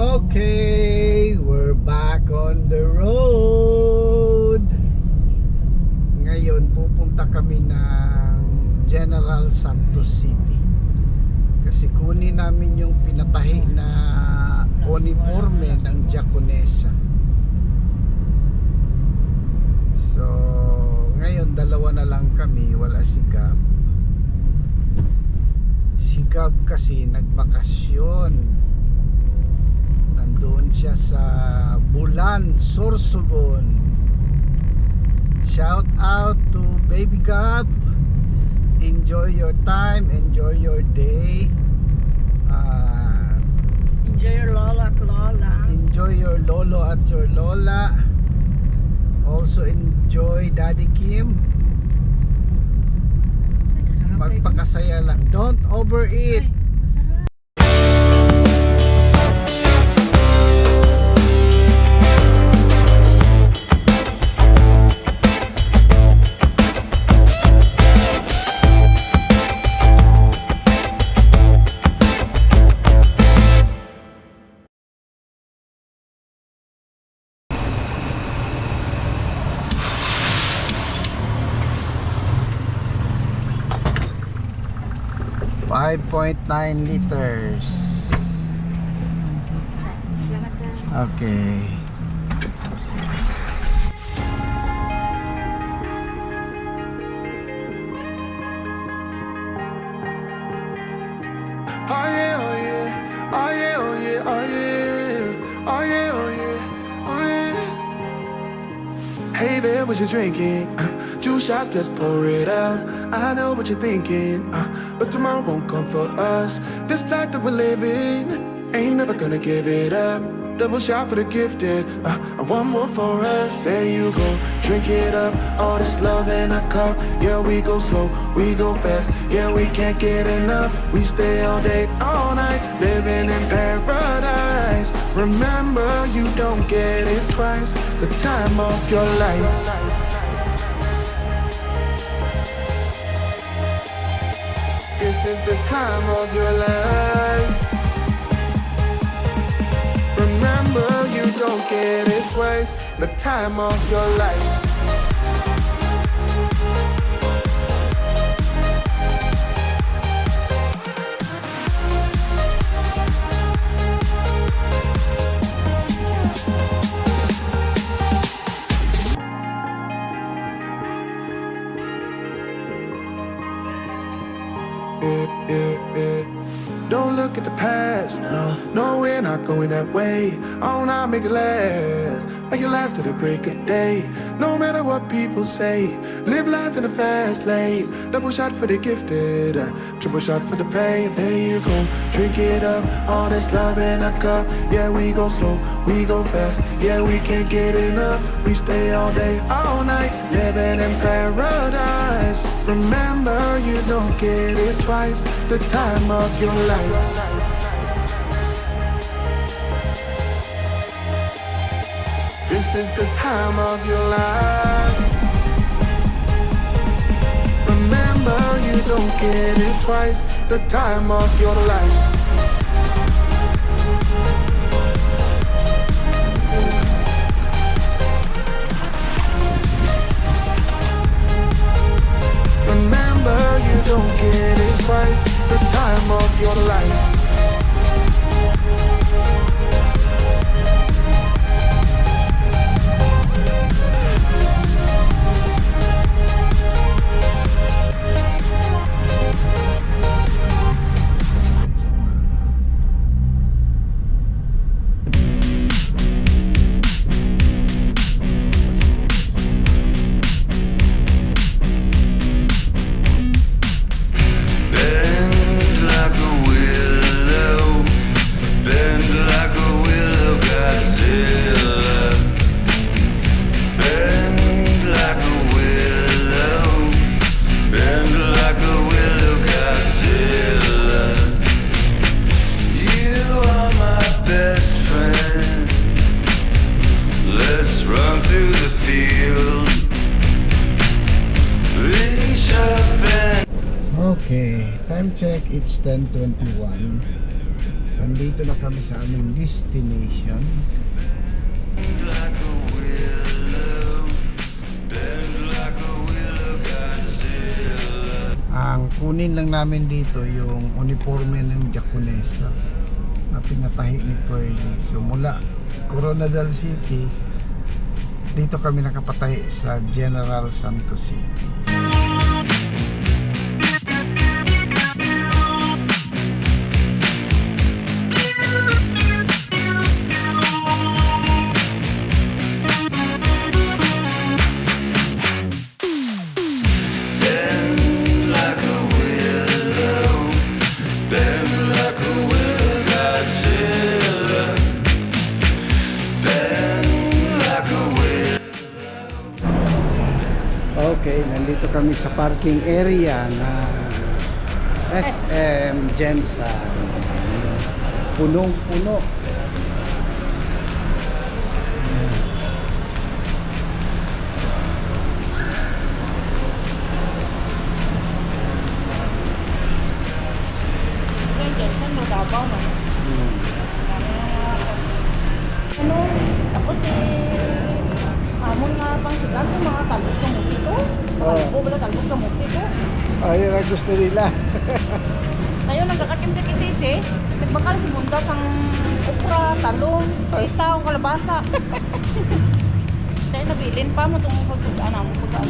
Okay, we're back on the road. Ngayon pupunta kami ng General Santos City kasi kunin namin yung pinatahi na uniforme ng Jaconesa. So ngayon dalawa na lang kami, wala si Gab. Si Gab kasi nagbakasyon. Nandun siya sa Bulan, Sorsogon. Shout out to Baby Gab. Enjoy your time, enjoy your day. Enjoy your lolo at lola. Enjoy your lolo at your lola. Also enjoy Daddy Kim. Ay, kasarap kayo. Magpakasaya lang. Don't overeat. Ay, masarap. .9 liters. Salamat sa... Okay. Oh yeah, oh yeah, oh yeah, oh yeah, oh yeah, oh yeah, oh yeah, oh yeah. Hey there, what you drinking? 2 shots, let's pour it out. I know what you're thinking, but tomorrow won't come for us. This life that we're living, ain't never gonna give it up. Double shot for the gifted, and one more for us. There you go, drink it up. All this love in a cup. Yeah, we go slow, we go fast. Yeah, we can't get enough. We stay all day, all night, living in paradise. Remember, you don't get it twice. The time of your life. This is the time of your life. Remember, you don't get it twice. The time of your life. Don't look at the past, no, we're not going that way. Oh, now make it last, make it last to the break of day. No matter what people say, live life in a fast lane. Double shot for the gifted, triple shot for the pain. There you go, drink it up, all this love in a cup. Yeah, we go slow, we go fast. Yeah, we can't get enough. We stay all day, all night, living in paradise. Remember, you don't get it twice. The time of your life. This is the time of your life. Remember, you don't get it twice. The time of your life. Remember, you don't get it twice. The time of your life. Okay, time check, it's 10:21. Nandito na kami sa aming destination. Ang kunin lang namin dito yung uniforme ng Jaconesa na pinatahi ni Pearly. So mula Coronadal City, dito kami nakapatahi sa General Santos City. Okay, nandito kami sa parking area na SM Gensan. Punong-puno. Saan mo Davao man? Ano? Tapos hamon nga pang sigat yung mga talbos ka mukti ko. Kalbo ba talbos ka mukti ko? Ayun ang gusto nila. Tayo nagkakakim sa kisisi. Nagbakal si buntas ang okra, talong, isaw, kalabasa. Tayo nabilin pa mo itong pagsugaan na mo pagkaan.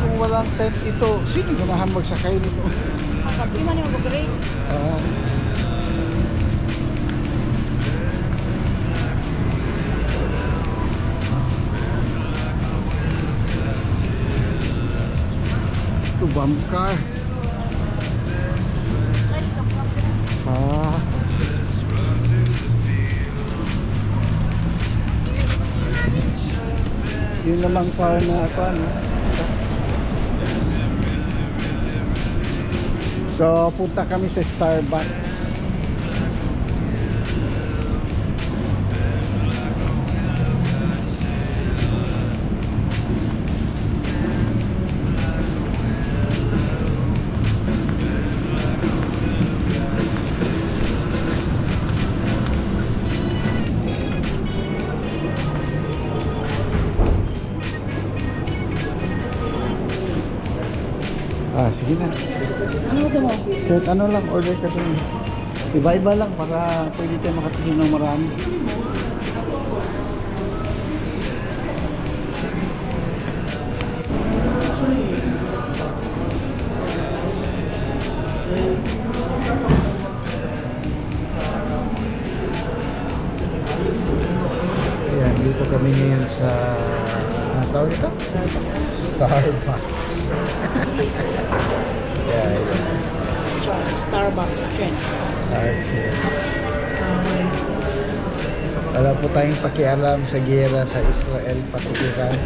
Kung walang tent ito, sino ganahan magsakay nito? Kagabi man yung mag-break. Ito bump car. Ah. Yun namang car na ako, ano? So, punta kami sa Starbucks. Sige na. Ano gusto mo? Kahit ano lang, order ka dun. Iba-iba lang para pwede tayo makatingin ng marami. Ayan, dito kami ngayon sa ano tawag ito? Starbucks. Yeah, Starbucks trend. okay. Wala po tayong pakialam sa giyera sa Israel, pati Iran,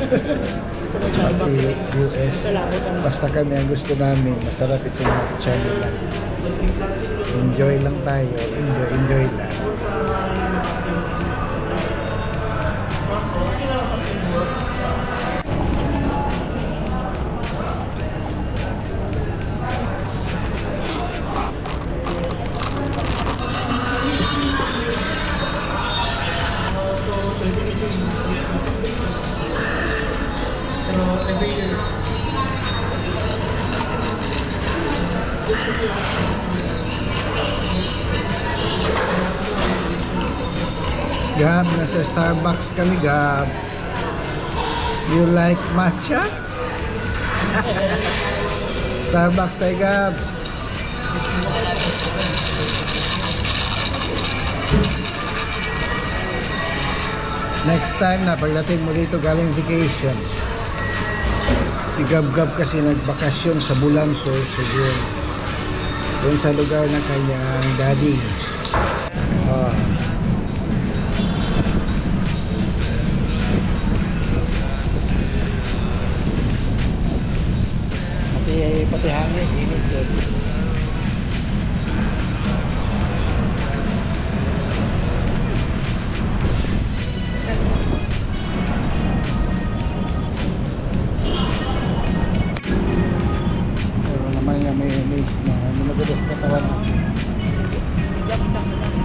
pati US. Basta kami ang gusto namin, masarap itong channel lang. Enjoy lang tayo, enjoy lang. Gab, nasa Starbucks kami, Gab. You like matcha? Starbucks tayo, Gab. Next time na, pagdating mo dito galing vacation. Si Gab-Gab kasi nagbakasyon sa Bulansor, Sugun. Doon sa lugar ng kanyang daddy. Pati hangin, init doon. nga may image na magagas katawan natin. Jump lang na lang.